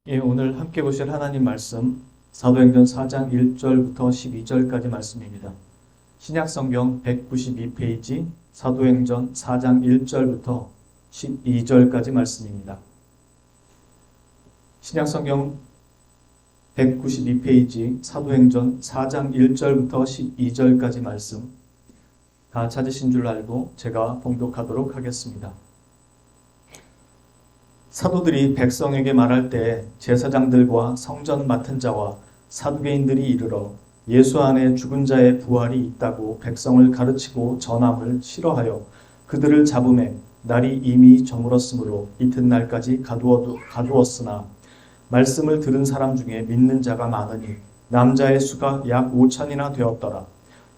예, 오늘 함께 보실 하나님 말씀 사도행전 4장 1절부터 12절까지 말씀입니다. 신약성경 192페이지 사도행전 4장 1절부터 12절까지 말씀입니다. 신약성경 192페이지 사도행전 4장 1절부터 12절까지 말씀 다 찾으신 줄 알고 제가 봉독하도록 하겠습니다. 사도들이 백성에게 말할 때 제사장들과 성전 맡은 자와 사두개인들이 이르러 예수 안에 죽은 자의 부활이 있다고 백성을 가르치고 전함을 싫어하여 그들을 잡음에 날이 이미 저물었으므로 이튿날까지 가두었으나 말씀을 들은 사람 중에 믿는 자가 많으니 남자의 수가 약 5천이나 되었더라.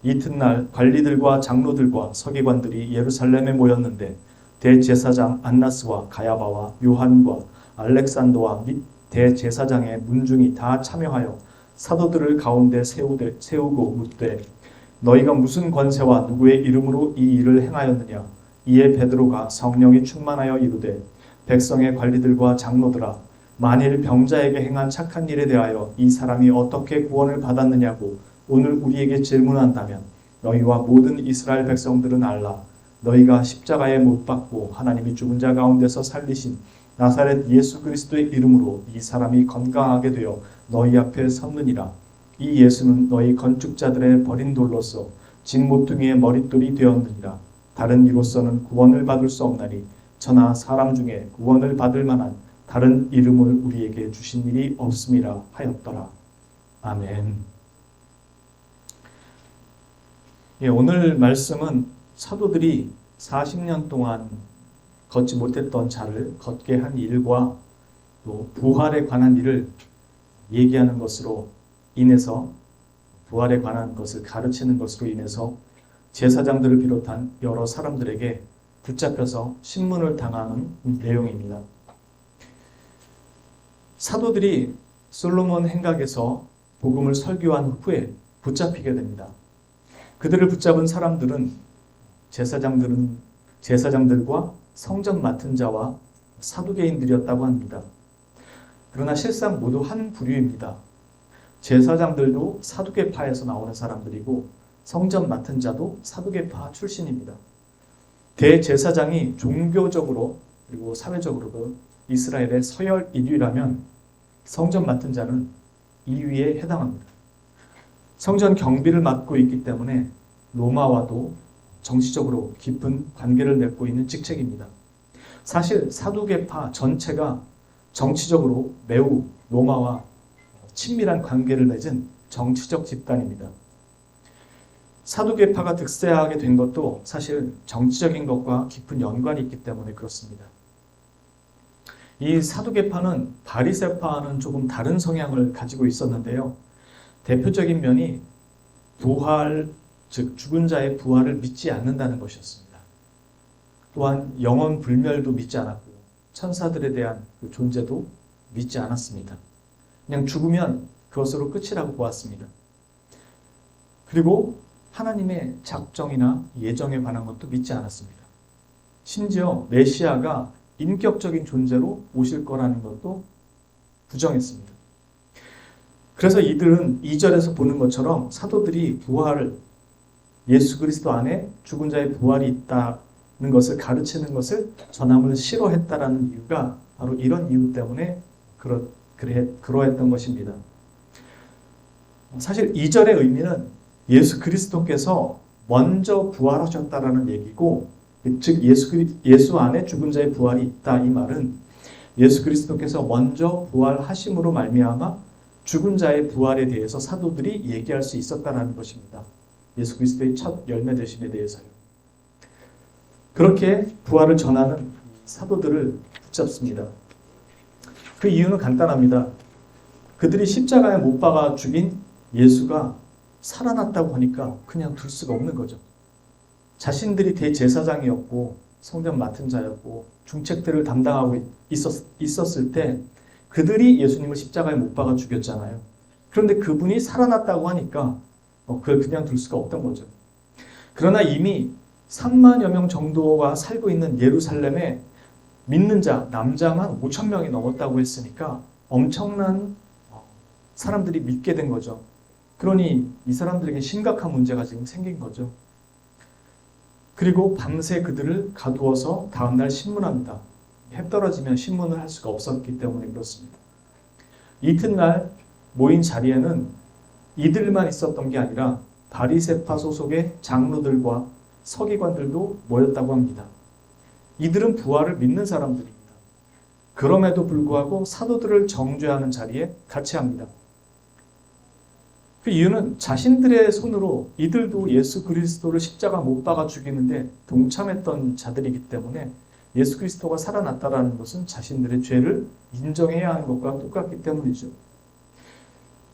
이튿날 관리들과 장로들과 서기관들이 예루살렘에 모였는데 대제사장 안나스와 가야바와 요한과 알렉산더와 및 대제사장의 문중이 다 참여하여 사도들을 가운데 세우고 묻되 너희가 무슨 권세와 누구의 이름으로 이 일을 행하였느냐. 이에 베드로가 성령이 충만하여 이르되 백성의 관리들과 장로들아 만일 병자에게 행한 착한 일에 대하여 이 사람이 어떻게 구원을 받았느냐고 오늘 우리에게 질문한다면 너희와 모든 이스라엘 백성들은 알라. 너희가 십자가에 못 박고 하나님이 죽은 자 가운데서 살리신 나사렛 예수 그리스도의 이름으로 이 사람이 건강하게 되어 너희 앞에 섰느니라. 이 예수는 너희 건축자들의 버린 돌로서 진모퉁이의 머릿돌이 되었느니라. 다른 이로서는 구원을 받을 수 없나니 저나 사람 중에 구원을 받을 만한 다른 이름을 우리에게 주신 일이 없음이라 하였더라. 아멘. 예, 오늘 말씀은 사도들이 40년 동안 걷지 못했던 자를 걷게 한 일과 또 부활에 관한 일을 얘기하는 것으로 인해서 부활에 관한 것을 가르치는 것으로 인해서 제사장들을 비롯한 여러 사람들에게 붙잡혀서 신문을 당하는 내용입니다. 사도들이 솔로몬 행각에서 복음을 설교한 후에 붙잡히게 됩니다. 그들을 붙잡은 사람들은 제사장들과 성전 맡은 자와 사두개인들이었다고 합니다. 그러나 실상 모두 한 부류입니다. 제사장들도 사두개파에서 나오는 사람들이고 성전 맡은 자도 사두개파 출신입니다. 대제사장이 종교적으로 그리고 사회적으로도 이스라엘의 서열 1위라면 성전 맡은 자는 2위에 해당합니다. 성전 경비를 맡고 있기 때문에 로마와도 정치적으로 깊은 관계를 맺고 있는 직책입니다. 사실 사두개파 전체가 정치적으로 매우 로마와 친밀한 관계를 맺은 정치적 집단입니다. 사두개파가 득세하게 된 것도 사실 정치적인 것과 깊은 연관이 있기 때문에 그렇습니다. 이 사두개파는 바리새파와는 조금 다른 성향을 가지고 있었는데요. 대표적인 면이 부활, 즉 죽은 자의 부활을 믿지 않는다는 것이었습니다. 또한 영원 불멸도 믿지 않았고 천사들에 대한 그 존재도 믿지 않았습니다. 그냥 죽으면 그것으로 끝이라고 보았습니다. 그리고 하나님의 작정이나 예정에 관한 것도 믿지 않았습니다. 심지어 메시아가 인격적인 존재로 오실 거라는 것도 부정했습니다. 그래서 이들은 2절에서 보는 것처럼 사도들이 예수 그리스도 안에 죽은 자의 부활이 있다는 것을 가르치는 것을 전함을 싫어했다라는 이유가 바로 이런 이유 때문에 그러했던 것입니다. 사실 2절의 의미는 예수 그리스도께서 먼저 부활하셨다라는 얘기고, 즉 예수 안에 죽은 자의 부활이 있다 이 말은 예수 그리스도께서 먼저 부활하심으로 말미암아 죽은 자의 부활에 대해서 사도들이 얘기할 수 있었다라는 것입니다. 예수 그리스도의 첫 열매 되심에 대해서요. 그렇게 부활을 전하는 사도들을 붙잡습니다. 그 이유는 간단합니다. 그들이 십자가에 못 박아 죽인 예수가 살아났다고 하니까 그냥 둘 수가 없는 거죠. 자신들이 대제사장이었고 성전 맡은 자였고 중책들을 담당하고 있었을 때 그들이 예수님을 십자가에 못 박아 죽였잖아요. 그런데 그분이 살아났다고 하니까 그걸 그냥 둘 수가 없던 거죠. 그러나 이미 3만여 명 정도가 살고 있는 예루살렘에 믿는 자, 남자만 5천 명이 넘었다고 했으니까 엄청난 사람들이 믿게 된 거죠. 그러니 이 사람들에게 심각한 문제가 지금 생긴 거죠. 그리고 밤새 그들을 가두어서 다음날 신문합니다. 해 떨어지면 신문을 할 수가 없었기 때문에 그렇습니다. 이튿날 모인 자리에는 이들만 있었던 게 아니라 바리새파 소속의 장로들과 서기관들도 모였다고 합니다. 이들은 부활을 믿는 사람들입니다. 그럼에도 불구하고 사도들을 정죄하는 자리에 같이 합니다. 그 이유는 자신들의 손으로 이들도 예수 그리스도를 십자가 못 박아 죽이는데 동참했던 자들이기 때문에 예수 그리스도가 살아났다라는 것은 자신들의 죄를 인정해야 하는 것과 똑같기 때문이죠.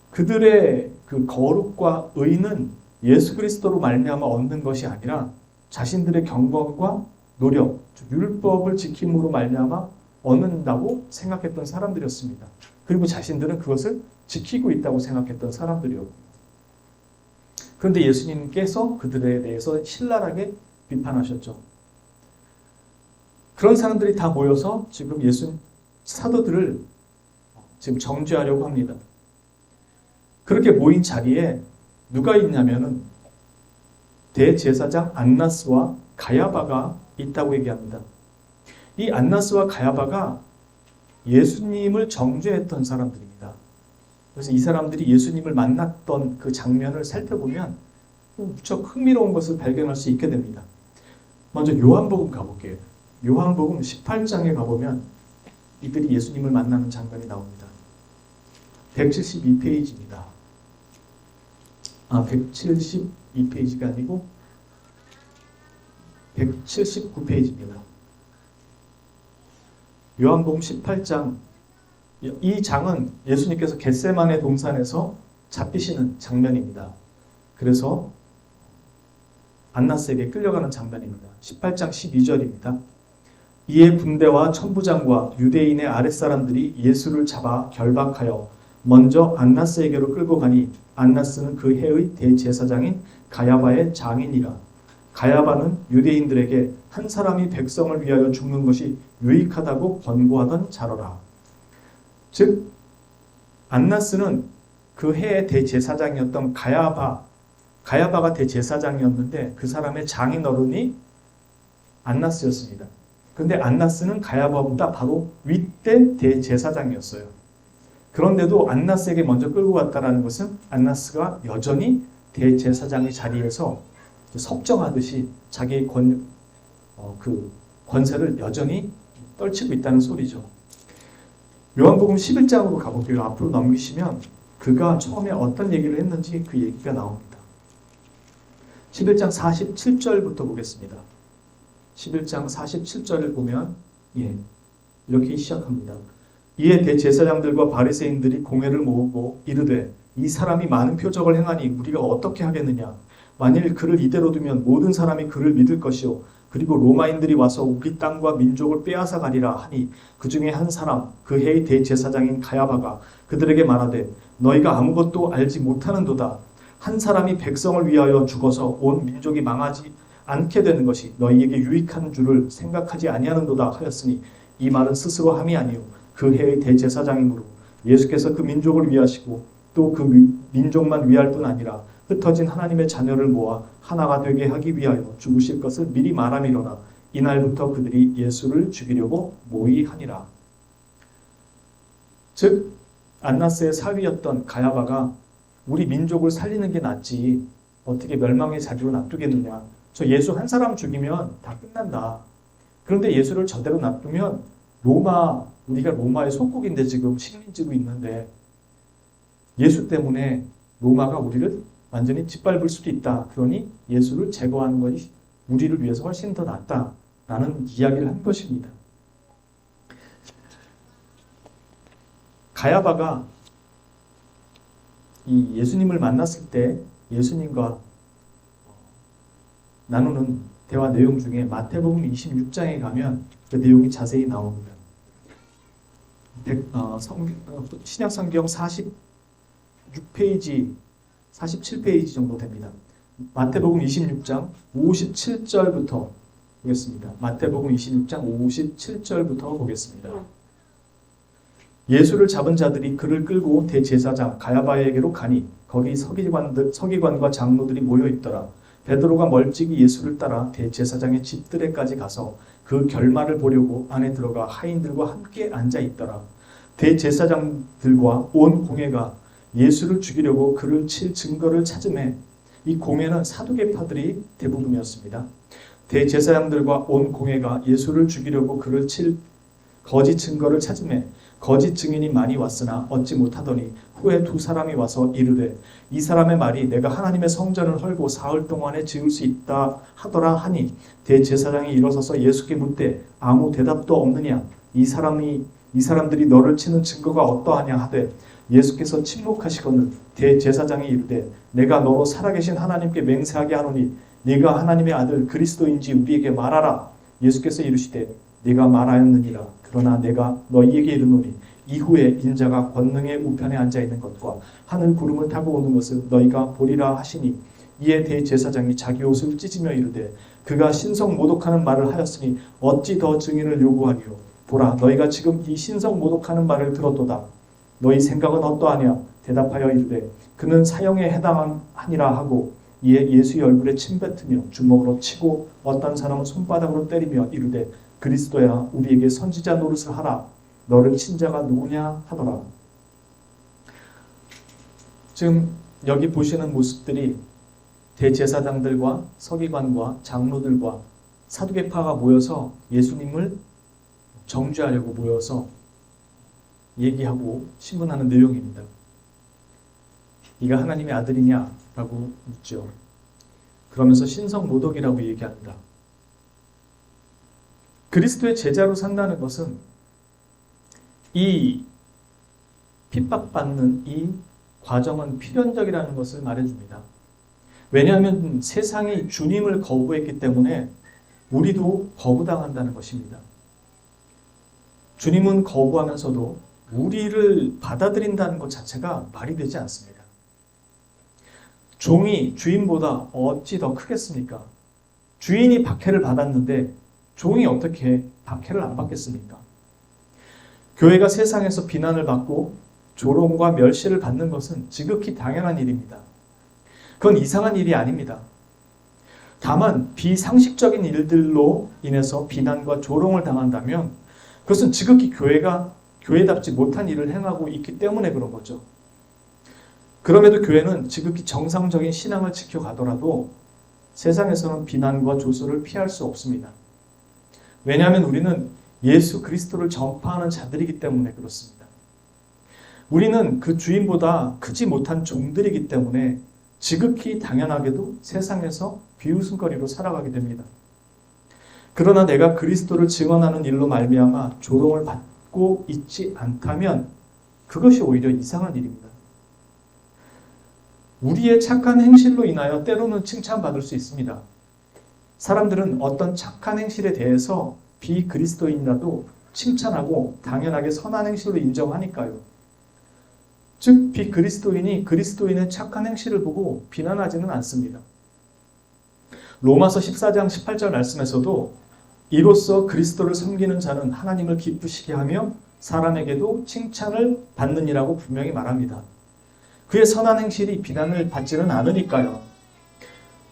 그들의 그 거룩과 의는 예수 그리스도로 말미암아 얻는 것이 아니라 자신들의 경건과 노력, 율법을 지킴으로 말미암아 얻는다고 생각했던 사람들이었습니다. 그리고 자신들은 그것을 지키고 있다고 생각했던 사람들이었고, 그런데 예수님께서 그들에 대해서 신랄하게 비판하셨죠. 그런 사람들이 다 모여서 지금 예수 사도들을 지금 정죄하려고 합니다. 그렇게 모인 자리에 누가 있냐면은 대제사장 안나스와 가야바가 있다고 얘기합니다. 이 안나스와 가야바가 예수님을 정죄했던 사람들입니다. 그래서 이 사람들이 예수님을 만났던 그 장면을 살펴보면 무척 흥미로운 것을 발견할 수 있게 됩니다. 먼저 요한복음 가볼게요. 요한복음 18장에 가보면 이들이 예수님을 만나는 장면이 나옵니다. 172페이지입니다. 172페이지가 아니고 179페이지입니다. 요한복음 18장, 이 장은 예수님께서 겟세마네 동산에서 잡히시는 장면입니다. 그래서 안나스에게 끌려가는 장면입니다. 18장 12절입니다. 이에 군대와 천부장과 유대인의 아랫사람들이 예수를 잡아 결박하여 먼저 안나스에게로 끌고 가니 안나스는 그 해의 대제사장인 가야바의 장인이라. 가야바는 유대인들에게 한 사람이 백성을 위하여 죽는 것이 유익하다고 권고하던 자로라. 즉 안나스는 그 해의 대제사장이었던 가야바가 대제사장이었는데 그 사람의 장인 어른이 안나스였습니다. 그런데 안나스는 가야바보다 바로 윗대 대제사장이었어요. 그런데도 안나스에게 먼저 끌고 갔다는 것은 안나스가 여전히 대제사장의 자리에서 섭정하듯이 자기의 권세를 여전히 떨치고 있다는 소리죠. 요한복음 11장으로 가볼게요. 앞으로 넘기시면 그가 처음에 어떤 얘기를 했는지 그 얘기가 나옵니다. 11장 47절부터 보겠습니다. 11장 47절을 보면 이렇게 시작합니다. 이에 대제사장들과 바리새인들이 공회를 모으고 이르되 이 사람이 많은 표적을 행하니 우리가 어떻게 하겠느냐. 만일 그를 이대로 두면 모든 사람이 그를 믿을 것이요 그리고 로마인들이 와서 우리 땅과 민족을 빼앗아 가리라 하니 그 중에 한 사람 그 해의 대제사장인 가야바가 그들에게 말하되 너희가 아무것도 알지 못하는도다. 한 사람이 백성을 위하여 죽어서 온 민족이 망하지 않게 되는 것이 너희에게 유익한 줄을 생각하지 아니하는도다 하였으니 이 말은 스스로 함이 아니요 그 해의 대제사장이므로 예수께서 그 민족을 위하시고 또 그 민족만 위할 뿐 아니라 흩어진 하나님의 자녀를 모아 하나가 되게 하기 위하여 죽으실 것을 미리 말함이로라. 이날부터 그들이 예수를 죽이려고 모의하니라. 즉 안나스의 사위였던 가야바가 우리 민족을 살리는 게 낫지 어떻게 멸망의 자리로 놔두겠느냐. 저 예수 한 사람 죽이면 다 끝난다. 그런데 예수를 저대로 놔두면 우리가 로마의 속국인데 지금 식민지고 있는데 예수 때문에 로마가 우리를 완전히 짓밟을 수도 있다. 그러니 예수를 제거하는 것이 우리를 위해서 훨씬 더 낫다라는 이야기를 한 것입니다. 가야바가 이 예수님을 만났을 때 예수님과 나누는 대화 내용 중에 마태복음 26장에 가면 그 내용이 자세히 나옵니다. 신약성경 46페이지, 47페이지 정도 됩니다. 마태복음 26장 57절부터 보겠습니다. 마태복음 26장 57절부터 보겠습니다. 예수를 잡은 자들이 그를 끌고 대제사장 가야바에게로 가니 거기 서기관과 장로들이 모여 있더라. 베드로가 멀찍이 예수를 따라 대제사장의 집들에까지 가서 그 결말을 보려고 안에 들어가 하인들과 함께 앉아 있더라. 대제사장들과 온 공회가 예수를 죽이려고 그를 칠 증거를 찾으매 이 공회는 사두개파들이 대부분이었습니다. 대제사장들과 온 공회가 예수를 죽이려고 그를 칠 거짓 증거를 찾으매 거짓 증인이 많이 왔으나 얻지 못하더니 후에 두 사람이 와서 이르되 이 사람의 말이 내가 하나님의 성전을 헐고 사흘 동안에 지을 수 있다 하더라 하니 대제사장이 일어서서 예수께 묻되 아무 대답도 없느냐 이 사람들이 너를 치는 증거가 어떠하냐 하되 예수께서 침묵하시거늘 대제사장이 이르되 내가 너로 살아계신 하나님께 맹세하게 하노니 네가 하나님의 아들 그리스도인지 우리에게 말하라. 예수께서 이르시되 네가 말하였느니라. 그러나 내가 너희에게 이르노니 이후에 인자가 권능의 우편에 앉아 있는 것과 하늘 구름을 타고 오는 것을 너희가 보리라 하시니 이에 대제사장이 자기 옷을 찢으며 이르되 그가 신성 모독하는 말을 하였으니 어찌 더 증인을 요구하리요. 보라 너희가 지금 이 신성 모독하는 말을 들었도다. 너희 생각은 어떠하냐. 대답하여 이르되 그는 사형에 해당하니라 하고 이에 예수의 얼굴에 침 뱉으며 주먹으로 치고 어떤 사람은 손바닥으로 때리며 이르되 그리스도야 우리에게 선지자 노릇을 하라. 너를 친 자가 누구냐 하더라. 지금 여기 보시는 모습들이 대제사장들과 서기관과 장로들과 사두개파가 모여서 예수님을 정죄하려고 모여서 얘기하고 신문하는 내용입니다. 네가 하나님의 아들이냐? 라고 묻죠. 그러면서 신성모독이라고 얘기합니다. 그리스도의 제자로 산다는 것은 이 핍박받는 이 과정은 필연적이라는 것을 말해줍니다. 왜냐하면 세상이 주님을 거부했기 때문에 우리도 거부당한다는 것입니다. 주님은 거부하면서도 우리를 받아들인다는 것 자체가 말이 되지 않습니다. 종이 주인보다 어찌 더 크겠습니까? 주인이 박해를 받았는데 종이 어떻게 박해를 안 받겠습니까? 교회가 세상에서 비난을 받고 조롱과 멸시를 받는 것은 지극히 당연한 일입니다. 그건 이상한 일이 아닙니다. 다만 비상식적인 일들로 인해서 비난과 조롱을 당한다면 그것은 지극히 교회가 교회답지 못한 일을 행하고 있기 때문에 그런 거죠. 그럼에도 교회는 지극히 정상적인 신앙을 지켜가더라도 세상에서는 비난과 조소를 피할 수 없습니다. 왜냐하면 우리는 예수 그리스도를 전파하는 자들이기 때문에 그렇습니다. 우리는 그 주인보다 크지 못한 종들이기 때문에 지극히 당연하게도 세상에서 비웃음거리로 살아가게 됩니다. 그러나 내가 그리스도를 증언하는 일로 말미암아 조롱을 받고 있지 않다면 그것이 오히려 이상한 일입니다. 우리의 착한 행실로 인하여 때로는 칭찬받을 수 있습니다. 사람들은 어떤 착한 행실에 대해서 비그리스도인이라도 칭찬하고 당연하게 선한 행실로 인정하니까요. 즉 비그리스도인이 그리스도인의 착한 행실을 보고 비난하지는 않습니다. 로마서 14장 18절 말씀에서도 이로써 그리스도를 섬기는 자는 하나님을 기쁘시게 하며 사람에게도 칭찬을 받느니라고 분명히 말합니다. 그의 선한 행실이 비난을 받지는 않으니까요.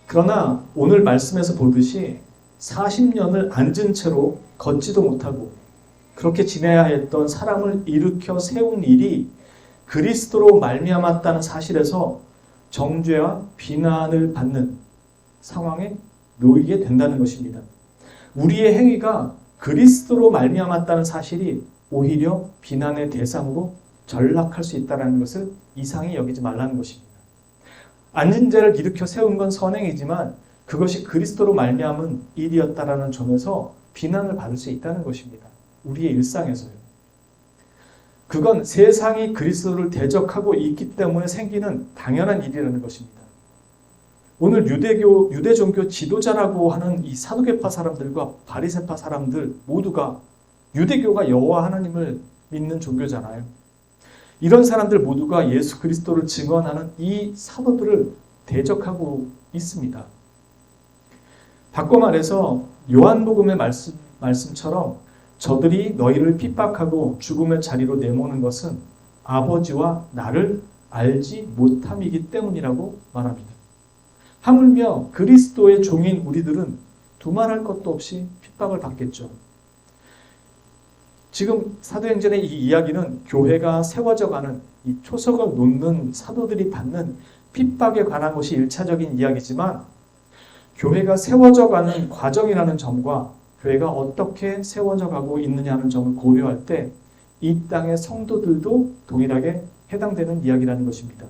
그러나 오늘 말씀에서 보듯이 40년을 앉은 채로 걷지도 못하고 그렇게 지내야 했던 사람을 일으켜 세운 일이 그리스도로 말미암았다는 사실에서 정죄와 비난을 받는 상황에 놓이게 된다는 것입니다. 우리의 행위가 그리스도로 말미암았다는 사실이 오히려 비난의 대상으로 전락할 수 있다는 것을 이상히 여기지 말라는 것입니다. 앉은 자를 일으켜 세운 건 선행이지만 그것이 그리스도로 말미암은 일이었다라는 점에서 비난을 받을 수 있다는 것입니다. 우리의 일상에서요. 그건 세상이 그리스도를 대적하고 있기 때문에 생기는 당연한 일이라는 것입니다. 오늘 유대 종교 지도자라고 하는 이 사두개파 사람들과 바리새파 사람들 모두가 유대교가 여호와 하나님을 믿는 종교잖아요. 이런 사람들 모두가 예수 그리스도를 증언하는 이 사도들을 대적하고 있습니다. 바꿔 말해서 요한복음의 말씀처럼 저들이 너희를 핍박하고 죽음의 자리로 내모는 것은 아버지와 나를 알지 못함이기 때문이라고 말합니다. 하물며 그리스도의 종인 우리들은 두말할 것도 없이 핍박을 받겠죠. 지금 사도행전의 이 이야기는 교회가 세워져가는 이 초석을 놓는 사도들이 받는 핍박에 관한 것이 1차적인 이야기지만 교회가 세워져가는 과정이라는 점과 교회가 어떻게 세워져 가고 있느냐는 점을 고려할 때 이 땅의 성도들도 동일하게 해당되는 이야기라는 것입니다.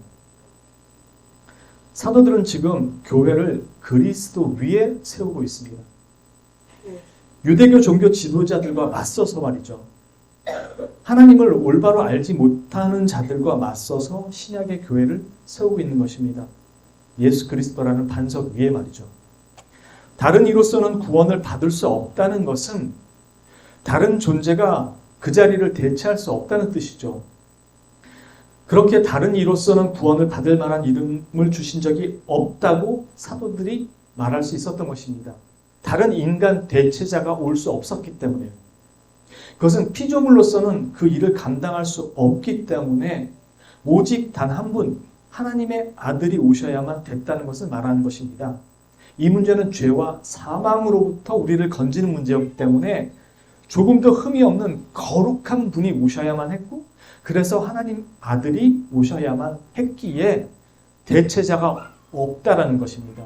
사도들은 지금 교회를 그리스도 위에 세우고 있습니다. 유대교 종교 지도자들과 맞서서 말이죠. 하나님을 올바로 알지 못하는 자들과 맞서서 신약의 교회를 세우고 있는 것입니다. 예수 그리스도라는 반석 위에 말이죠. 다른 이로서는 구원을 받을 수 없다는 것은 다른 존재가 그 자리를 대체할 수 없다는 뜻이죠. 그렇게 다른 이로서는 구원을 받을 만한 이름을 주신 적이 없다고 사도들이 말할 수 있었던 것입니다. 다른 인간 대체자가 올 수 없었기 때문에 그것은 피조물로서는 그 일을 감당할 수 없기 때문에 오직 단 한 분 하나님의 아들이 오셔야만 됐다는 것을 말하는 것입니다. 이 문제는 죄와 사망으로부터 우리를 건지는 문제였기 때문에 조금 더 흠이 없는 거룩한 분이 오셔야만 했고 그래서 하나님 아들이 오셔야만 했기에 대체자가 없다라는 것입니다.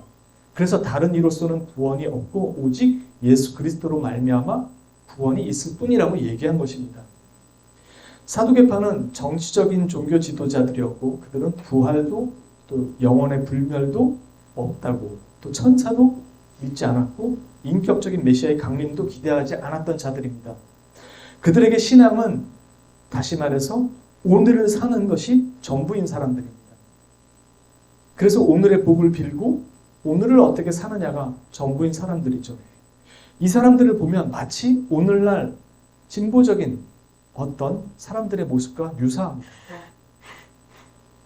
그래서 다른 이로서는 구원이 없고 오직 예수 그리스도로 말미암아 구원이 있을 뿐이라고 얘기한 것입니다. 사두개파는 정치적인 종교 지도자들이었고 그들은 부활도 또 영원의 불멸도 없다고 또 천사도 믿지 않았고 인격적인 메시아의 강림도 기대하지 않았던 자들입니다. 그들에게 신앙은 다시 말해서 오늘을 사는 것이 전부인 사람들입니다. 그래서 오늘의 복을 빌고 오늘을 어떻게 사느냐가 전부인 사람들이죠. 이 사람들을 보면 마치 오늘날 진보적인 어떤 사람들의 모습과 유사합니다.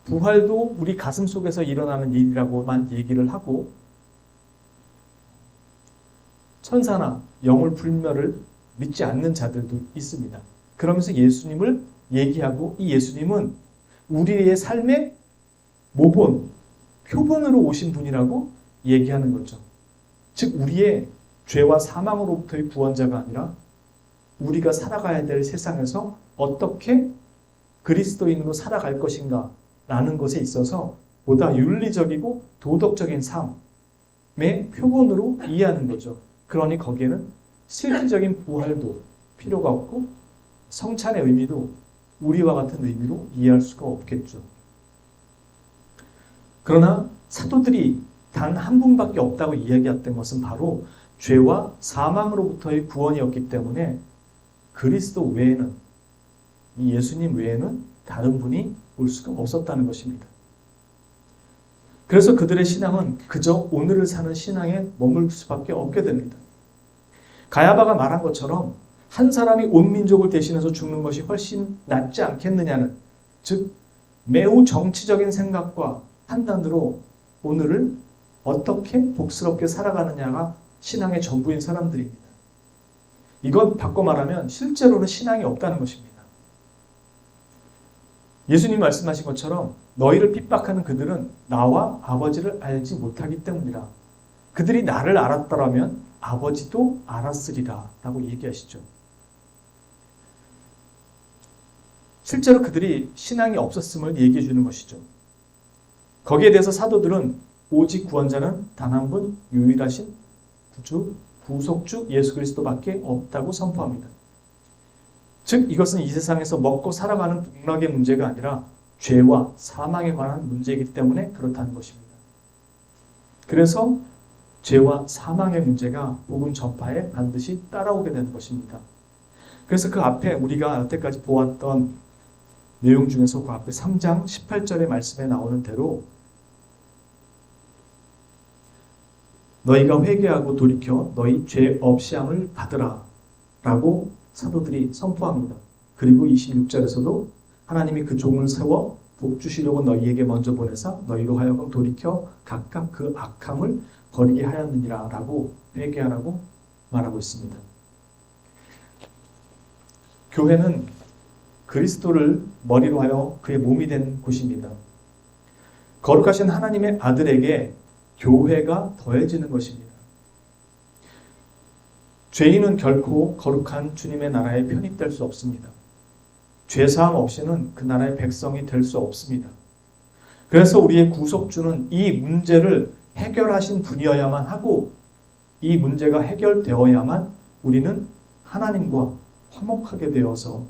부활도 우리 가슴 속에서 일어나는 일이라고만 얘기를 하고 천사나 영월 불멸을 믿지 않는 자들도 있습니다. 그러면서 예수님을 얘기하고 이 예수님은 우리의 삶의 모본, 표본으로 오신 분이라고 얘기하는 거죠. 즉 우리의 죄와 사망으로부터의 구원자가 아니라 우리가 살아가야 될 세상에서 어떻게 그리스도인으로 살아갈 것인가 라는 것에 있어서 보다 윤리적이고 도덕적인 삶의 표본으로 이해하는 거죠. 그러니 거기에는 실질적인 부활도 필요가 없고 성찬의 의미도 우리와 같은 의미로 이해할 수가 없겠죠. 그러나 사도들이 단 한 분밖에 없다고 이야기했던 것은 바로 죄와 사망으로부터의 구원이었기 때문에 그리스도 외에는 이 예수님 외에는 다른 분이 올 수가 없었다는 것입니다. 그래서 그들의 신앙은 그저 오늘을 사는 신앙에 머물 수밖에 없게 됩니다. 가야바가 말한 것처럼 한 사람이 온 민족을 대신해서 죽는 것이 훨씬 낫지 않겠느냐는 즉 매우 정치적인 생각과 판단으로 오늘을 어떻게 복스럽게 살아가느냐가 신앙의 전부인 사람들입니다. 이건 바꿔 말하면 실제로는 신앙이 없다는 것입니다. 예수님 말씀하신 것처럼 너희를 핍박하는 그들은 나와 아버지를 알지 못하기 때문이라. 그들이 나를 알았더라면 아버지도 알았으리라 라고 얘기하시죠. 실제로 그들이 신앙이 없었음을 얘기해 주는 것이죠. 거기에 대해서 사도들은 오직 구원자는 단 한 분 유일하신 구주, 구속주 예수 그리스도밖에 없다고 선포합니다. 즉 이것은 이 세상에서 먹고 살아가는 복락의 문제가 아니라 죄와 사망에 관한 문제이기 때문에 그렇다는 것입니다. 그래서 죄와 사망의 문제가 복음 전파에 반드시 따라오게 되는 것입니다. 그래서 그 앞에 우리가 여태까지 보았던 내용 중에서 그 앞에 3장 18절의 말씀에 나오는 대로 너희가 회개하고 돌이켜 너희 죄 없이함을 받으라 라고 사도들이 선포합니다. 그리고 26절에서도 하나님이 그 종을 세워 복 주시려고 너희에게 먼저 보내사 너희로 하여금 돌이켜 각각 그 악함을 버리게 하였느니라 라고 회개하라고 말하고 있습니다. 교회는 그리스도를 머리로 하여 그의 몸이 된 곳입니다. 거룩하신 하나님의 아들에게 교회가 더해지는 것입니다. 죄인은 결코 거룩한 주님의 나라에 편입될 수 없습니다. 죄사함 없이는 그 나라의 백성이 될 수 없습니다. 그래서 우리의 구속주는 이 문제를 해결하신 분이어야만 하고, 이 문제가 해결되어야만 우리는 하나님과 화목하게 되어서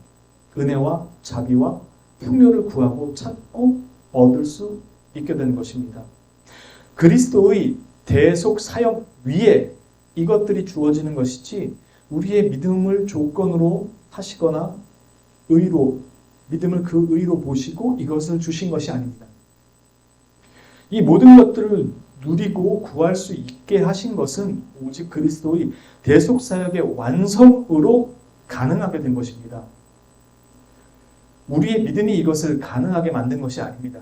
은혜와 자비와 풍요를 구하고 찾고 얻을 수 있게 되는 것입니다. 그리스도의 대속 사역 위에 이것들이 주어지는 것이지, 우리의 믿음을 조건으로 하시거나 의로, 믿음을 그 의로 보시고 이것을 주신 것이 아닙니다. 이 모든 것들을 누리고 구할 수 있게 하신 것은 오직 그리스도의 대속 사역의 완성으로 가능하게 된 것입니다. 우리의 믿음이 이것을 가능하게 만든 것이 아닙니다.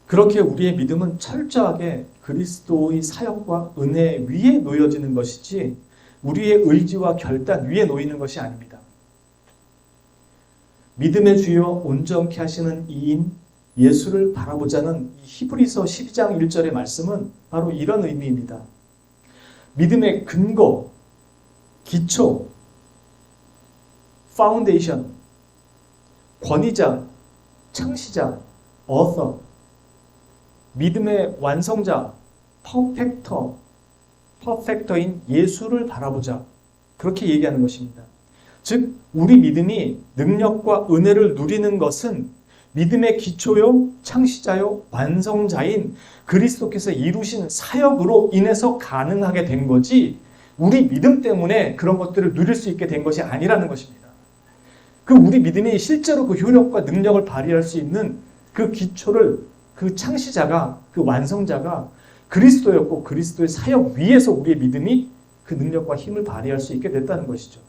그렇게 우리의 믿음은 철저하게 그리스도의 사역과 은혜 위에 놓여지는 것이지, 우리의 의지와 결단 위에 놓이는 것이 아닙니다. 믿음의 주여 온전케 하시는 이인 예수를 바라보자는 히브리서 12장 1절의 말씀은 바로 이런 의미입니다. 믿음의 근거, 기초, 파운데이션, 권위자, 창시자, author, 믿음의 완성자, 퍼펙터인 예수를 바라보자. 그렇게 얘기하는 것입니다. 즉, 우리 믿음이 능력과 은혜를 누리는 것은 믿음의 기초요, 창시자요, 완성자인 그리스도께서 이루신 사역으로 인해서 가능하게 된 거지, 우리 믿음 때문에 그런 것들을 누릴 수 있게 된 것이 아니라는 것입니다. 그 우리 믿음이 실제로 그 효력과 능력을 발휘할 수 있는 그 기초를, 그 창시자가, 그 완성자가 그리스도였고, 그리스도의 사역 위에서 우리의 믿음이 그 능력과 힘을 발휘할 수 있게 됐다는 것이죠.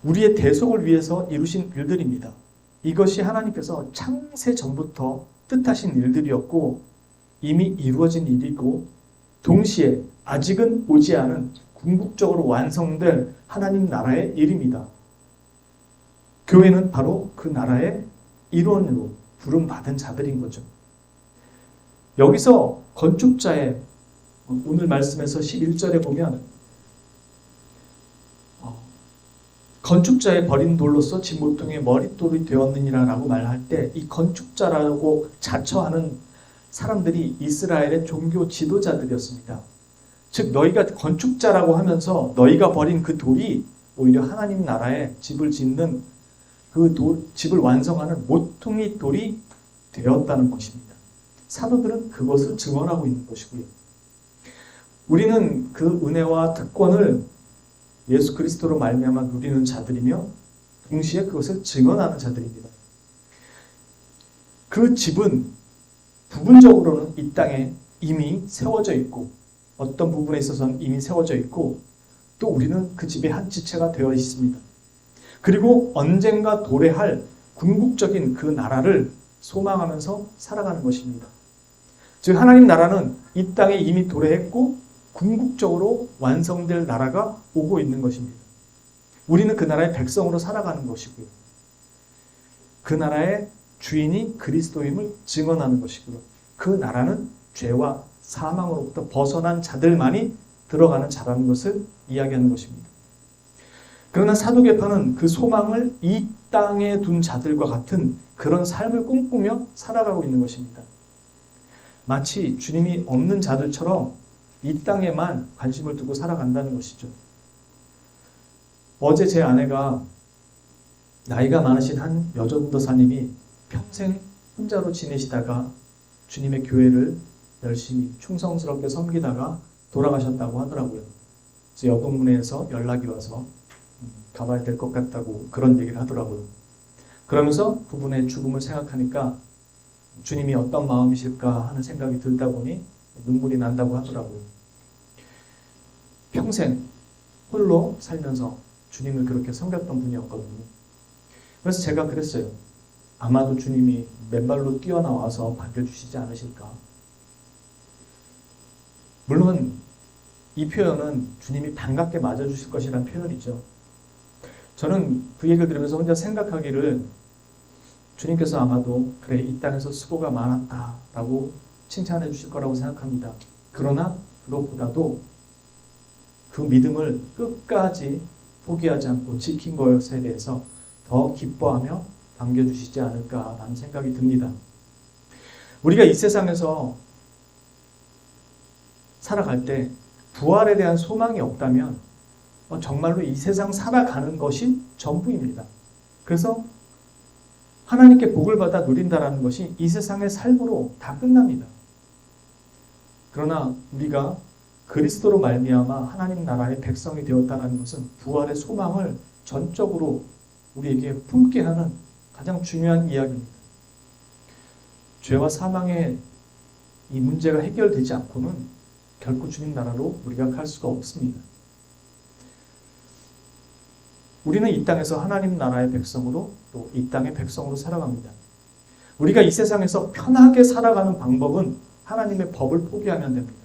우리의 대속을 위해서 이루신 일들입니다. 이것이 하나님께서 창세 전부터 뜻하신 일들이었고, 이미 이루어진 일이고, 동시에 아직은 오지 않은 궁극적으로 완성될 하나님 나라의 일입니다. 교회는 바로 그 나라의 일원으로 부름받은 자들인 거죠. 여기서 건축자의, 오늘 말씀에서 11절에 보면 건축자의 버린 돌로서 집 모퉁이의 머릿돌이 되었느니라 라고 말할 때, 이 건축자라고 자처하는 사람들이 이스라엘의 종교 지도자들이었습니다. 즉, 너희가 건축자라고 하면서 너희가 버린 그 돌이 오히려 하나님 나라의 집을 짓는 그 집을 완성하는 모퉁이 돌이 되었다는 것입니다. 사도들은 그것을 증언하고 있는 것이고요. 우리는 그 은혜와 특권을 예수 그리스도로 말미암아 누리는 자들이며, 동시에 그것을 증언하는 자들입니다. 그 집은 부분적으로는 이 땅에 이미 세워져 있고, 어떤 부분에 있어서는 이미 세워져 있고, 또 우리는 그 집의 한 지체가 되어 있습니다. 그리고 언젠가 도래할 궁극적인 그 나라를 소망하면서 살아가는 것입니다. 즉, 하나님 나라는 이 땅에 이미 도래했고 궁극적으로 완성될 나라가 오고 있는 것입니다. 우리는 그 나라의 백성으로 살아가는 것이고요. 그 나라의 주인이 그리스도임을 증언하는 것이고요. 그 나라는 죄와 사망으로부터 벗어난 자들만이 들어가는 자라는 것을 이야기하는 것입니다. 그러나 사도계파는 그 소망을 이 땅에 둔 자들과 같은 그런 삶을 꿈꾸며 살아가고 있는 것입니다. 마치 주님이 없는 자들처럼 이 땅에만 관심을 두고 살아간다는 것이죠. 어제 제 아내가 나이가 많으신 한 여전도사님이 평생 혼자로 지내시다가 주님의 교회를 열심히 충성스럽게 섬기다가 돌아가셨다고 하더라고요. 그래서 여동문회에서 연락이 와서 가봐야 될 것 같다고 그런 얘기를 하더라고요. 그러면서 그분의 죽음을 생각하니까 주님이 어떤 마음이실까 하는 생각이 들다 보니 눈물이 난다고 하더라고요. 평생 홀로 살면서 주님을 그렇게 섬겼던 분이었거든요. 그래서 제가 그랬어요. 아마도 주님이 맨발로 뛰어나와서 반겨주시지 않으실까. 물론 이 표현은 주님이 반갑게 맞아주실 것이라는 표현이죠. 저는 그 얘기를 들으면서 혼자 생각하기를 주님께서 아마도 그래 이 땅에서 수고가 많았다라고 칭찬해 주실 거라고 생각합니다. 그러나 그것보다도 그 믿음을 끝까지 포기하지 않고 지킨 것에 대해서 더 기뻐하며 반겨주시지 않을까라는 생각이 듭니다. 우리가 이 세상에서 살아갈 때 부활에 대한 소망이 없다면 정말로 이 세상 살아가는 것이 전부입니다. 그래서 하나님께 복을 받아 누린다라는 것이 이 세상의 삶으로 다 끝납니다. 그러나 우리가 그리스도로 말미암아 하나님 나라의 백성이 되었다는 것은 부활의 소망을 전적으로 우리에게 품게 하는 가장 중요한 이야기입니다. 죄와 사망의 이 문제가 해결되지 않고는 결코 주님 나라로 우리가 갈 수가 없습니다. 우리는 이 땅에서 하나님 나라의 백성으로 또 이 땅의 백성으로 살아갑니다. 우리가 이 세상에서 편하게 살아가는 방법은 하나님의 법을 포기하면 됩니다.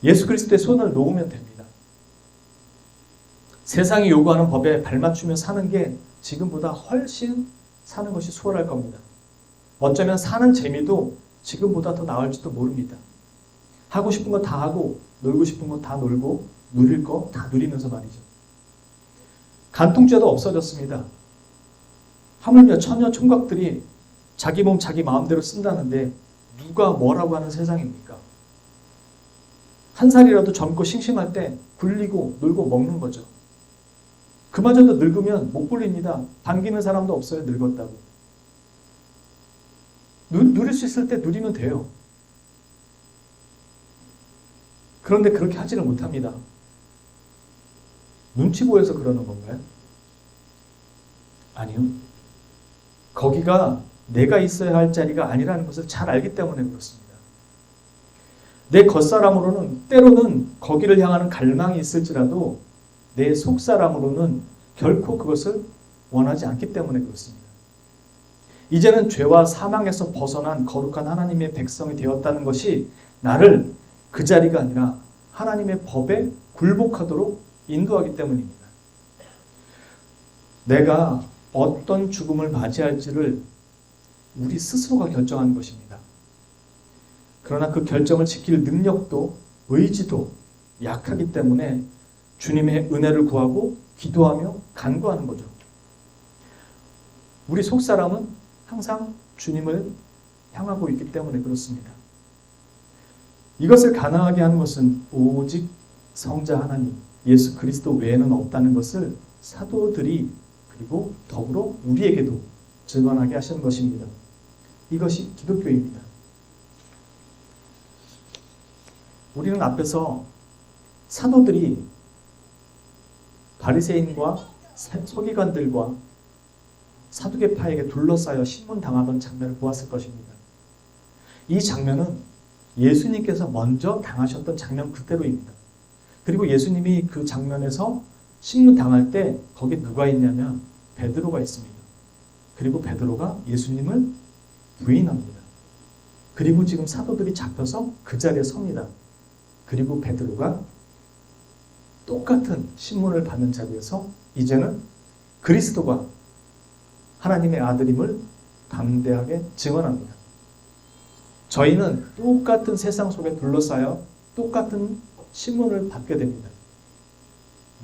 예수 그리스도의 손을 놓으면 됩니다. 세상이 요구하는 법에 발맞추며 사는 게 지금보다 훨씬 사는 것이 수월할 겁니다. 어쩌면 사는 재미도 지금보다 더 나을지도 모릅니다. 하고 싶은 거 다 하고 놀고 싶은 거 다 놀고 누릴 거 다 누리면서 말이죠. 간통죄도 없어졌습니다. 하물며 처녀 총각들이 자기 몸 자기 마음대로 쓴다는데 누가 뭐라고 하는 세상입니까? 한 살이라도 젊고 싱싱할 때 굴리고 놀고 먹는 거죠. 그마저도 늙으면 못 굴립니다. 반기는 사람도 없어요. 늙었다고. 누릴 수 있을 때 누리면 돼요. 그런데 그렇게 하지를 못합니다. 눈치 보여서 그러는 건가요? 아니요. 거기가 내가 있어야 할 자리가 아니라는 것을 잘 알기 때문에 그렇습니다. 내 겉사람으로는 때로는 거기를 향하는 갈망이 있을지라도 내 속사람으로는 결코 그것을 원하지 않기 때문에 그렇습니다. 이제는 죄와 사망에서 벗어난 거룩한 하나님의 백성이 되었다는 것이 나를 그 자리가 아니라 하나님의 법에 굴복하도록 인도하기 때문입니다. 내가 어떤 죽음을 맞이할지를 우리 스스로가 결정하는 것입니다. 그러나 그 결정을 지킬 능력도 의지도 약하기 때문에 주님의 은혜를 구하고 기도하며 간구하는 거죠. 우리 속사람은 항상 주님을 향하고 있기 때문에 그렇습니다. 이것을 가능하게 하는 것은 오직 성자 하나님, 예수 그리스도 외에는 없다는 것을 사도들이 그리고 더불어 우리에게도 증언하게 하시는 것입니다. 이것이 기독교입니다. 우리는 앞에서 사도들이 바리새인과 서기관들과 사두개파에게 둘러싸여 신문당하던 장면을 보았을 것입니다. 이 장면은 예수님께서 먼저 당하셨던 장면 그대로입니다. 그리고 예수님이 그 장면에서 신문당할 때 거기 누가 있냐면 베드로가 있습니다. 그리고 베드로가 예수님을 부인합니다. 그리고 지금 사도들이 잡혀서 그 자리에 섭니다. 그리고 베드로가 똑같은 신문을 받는 자리에서 이제는 그리스도가 하나님의 아들임을 담대하게 증언합니다. 저희는 똑같은 세상 속에 둘러싸여 똑같은 신문을 받게 됩니다.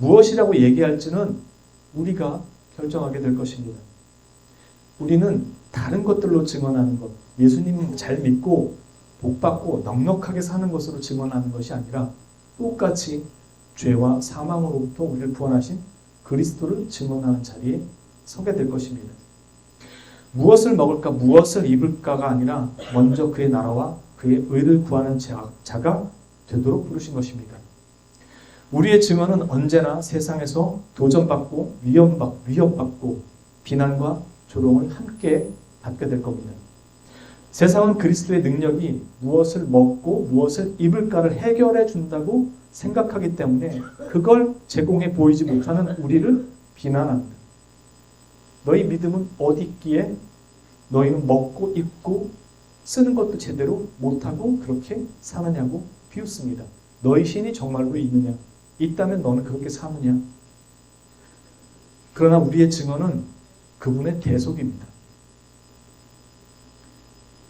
무엇이라고 얘기할지는 우리가 결정하게 될 것입니다. 우리는 다른 것들로 증언하는 것, 예수님 잘 믿고 복받고 넉넉하게 사는 것으로 증언하는 것이 아니라 똑같이 죄와 사망으로부터 우리를 구원하신 그리스도를 증언하는 자리에 서게 될 것입니다. 무엇을 먹을까, 무엇을 입을까가 아니라 먼저 그의 나라와 그의 의를 구하는 자가 되도록 부르신 것입니다. 우리의 증언은 언제나 세상에서 도전받고 위협받고 비난과 조롱을 함께 받게 될 겁니다. 세상은 그리스도의 능력이 무엇을 먹고 무엇을 입을까를 해결해 준다고 생각하기 때문에 그걸 제공해 보이지 못하는 우리를 비난합니다. 너희 믿음은 어디 있기에 너희는 먹고 입고 쓰는 것도 제대로 못하고 그렇게 사느냐고 비웃습니다. 너희 신이 정말로 있느냐? 있다면 너는 그렇게 사느냐? 그러나 우리의 증언은 그분의 대속입니다.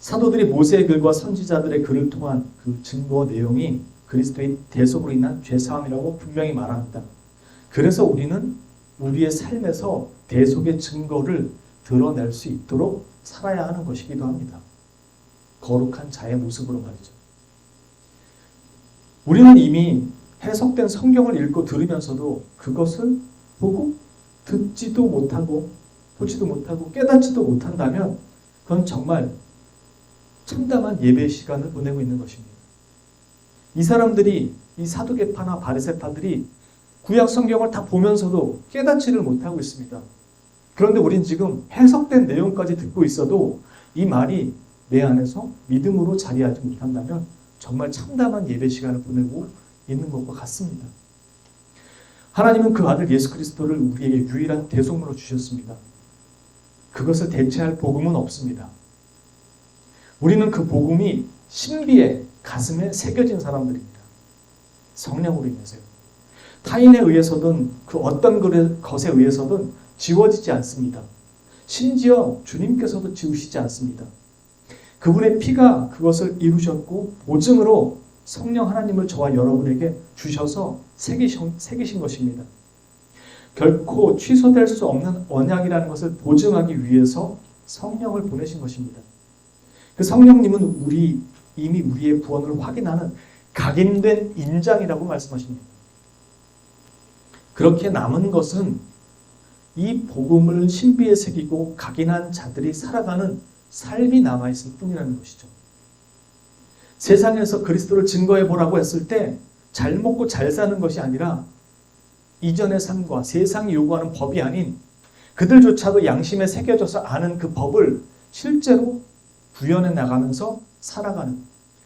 사도들이 모세의 글과 선지자들의 글을 통한 그 증거 내용이 그리스도의 대속으로 인한 죄사함이라고 분명히 말합니다. 그래서 우리는 우리의 삶에서 대속의 증거를 드러낼 수 있도록 살아야 하는 것이기도 합니다. 거룩한 자의 모습으로 말이죠. 우리는 이미 해석된 성경을 읽고 들으면서도 그것을 보고 듣지도 못하고 보지도 못하고 깨닫지도 못한다면 그건 정말 참담한 예배 시간을 보내고 있는 것입니다. 이 사람들이, 이 사두개파나 바리새파들이 구약 성경을 다 보면서도 깨닫지를 못하고 있습니다. 그런데 우린 지금 해석된 내용까지 듣고 있어도 이 말이 내 안에서 믿음으로 자리하지 못한다면 정말 참담한 예배 시간을 보내고 있는 것과 같습니다. 하나님은 그 아들 예수 그리스도를 우리에게 유일한 대속물로 주셨습니다. 그것을 대체할 복음은 없습니다. 우리는 그 복음이 신비에 가슴에 새겨진 사람들입니다. 성령으로 인해서요. 타인에 의해서든 그 어떤 것에 의해서든 지워지지 않습니다. 심지어 주님께서도 지우시지 않습니다. 그분의 피가 그것을 이루셨고 보증으로 성령 하나님을 저와 여러분에게 주셔서 새기신 것입니다. 결코 취소될 수 없는 언약이라는 것을 보증하기 위해서 성령을 보내신 것입니다. 그 성령님은 이미 우리의 구원을 확인하는 각인된 인장이라고 말씀하십니다. 그렇게 남은 것은 이 복음을 신비에 새기고 각인한 자들이 살아가는 삶이 남아있을 뿐이라는 것이죠. 세상에서 그리스도를 증거해보라고 했을 때 잘 먹고 잘 사는 것이 아니라 이전의 삶과 세상이 요구하는 법이 아닌 그들조차도 양심에 새겨져서 아는 그 법을 실제로 구현해 나가면서 살아가는,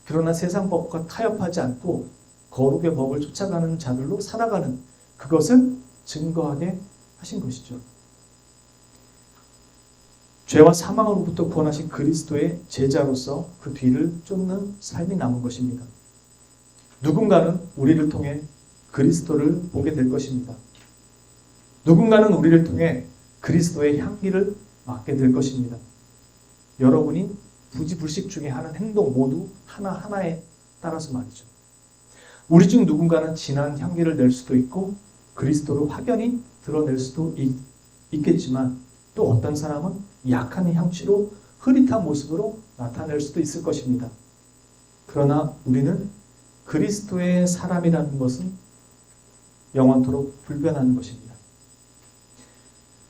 그러나 세상 법과 타협하지 않고 거룩의 법을 쫓아가는 자들로 살아가는, 그것을 증거하게 하신 것이죠. 죄와 사망으로부터 구원하신 그리스도의 제자로서 그 뒤를 쫓는 삶이 남은 것입니다. 누군가는 우리를 통해 그리스도를 보게 될 것입니다. 누군가는 우리를 통해 그리스도의 향기를 맡게 될 것입니다. 여러분이 부지불식 중에 하는 행동 모두 하나하나에 따라서 말이죠. 우리 중 누군가는 진한 향기를 낼 수도 있고 그리스도를 확연히 드러낼 수도 있겠지만 또 어떤 사람은 약한 향취로 흐릿한 모습으로 나타낼 수도 있을 것입니다. 그러나 우리는 그리스도의 사람이라는 것은 영원토록 불변하는 것입니다.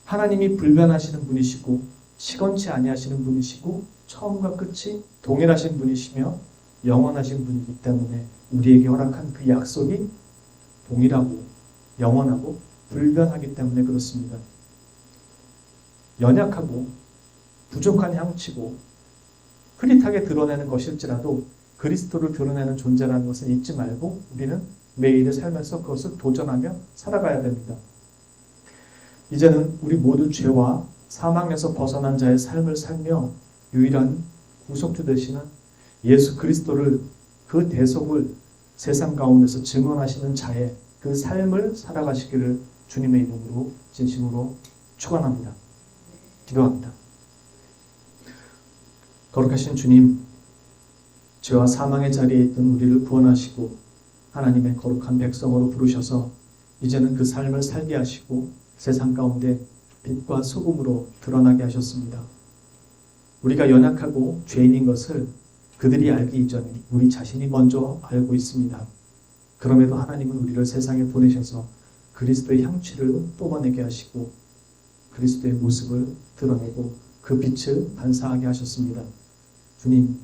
하나님이 불변하시는 분이시고 시건치 아니하시는 분이시고 처음과 끝이 동일하신 분이시며 영원하신 분이기 때문에 우리에게 허락한 그 약속이 동일하고 영원하고 불변하기 때문에 그렇습니다. 연약하고 부족한 향치고 흐릿하게 드러내는 것일지라도 그리스도를 드러내는 존재라는 것을 잊지 말고 우리는 매일의 삶에서 그것을 도전하며 살아가야 됩니다. 이제는 우리 모두 죄와 사망에서 벗어난 자의 삶을 살며 유일한 구속주 되시는 예수 그리스도를, 그 대속을 세상 가운데서 증언하시는 자의 그 삶을 살아가시기를 주님의 이름으로 진심으로 축원합니다. 기도합니다. 거룩하신 주님, 죄와 사망의 자리에 있던 우리를 구원하시고 하나님의 거룩한 백성으로 부르셔서 이제는 그 삶을 살게 하시고 세상 가운데 빛과 소금으로 드러나게 하셨습니다. 우리가 연약하고 죄인인 것을 그들이 알기 이전에 우리 자신이 먼저 알고 있습니다. 그럼에도 하나님은 우리를 세상에 보내셔서 그리스도의 향취를 뿜어내게 하시고 그리스도의 모습을 드러내고 그 빛을 반사하게 하셨습니다. 주님,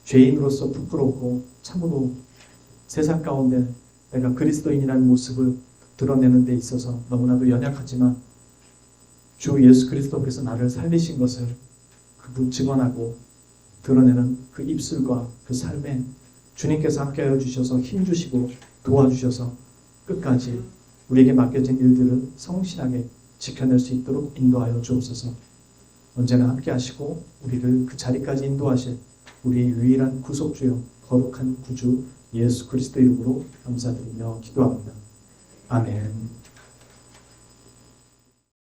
죄인으로서 부끄럽고 참으로 세상 가운데 내가 그리스도인이라는 모습을 드러내는 데 있어서 너무나도 연약하지만 주 예수 그리스도께서 나를 살리신 것을 그 증언하고 드러내는 그 입술과 그 삶에 주님께서 함께하여 주셔서 힘주시고 도와주셔서 끝까지 우리에게 맡겨진 일들을 성실하게 지켜낼 수 있도록 인도하여 주옵소서. 언제나 함께하시고 우리를 그 자리까지 인도하실 우리의 유일한 구속주요 거룩한 구주 예수 그리스도 이름으로 감사드리며 기도합니다. 아멘.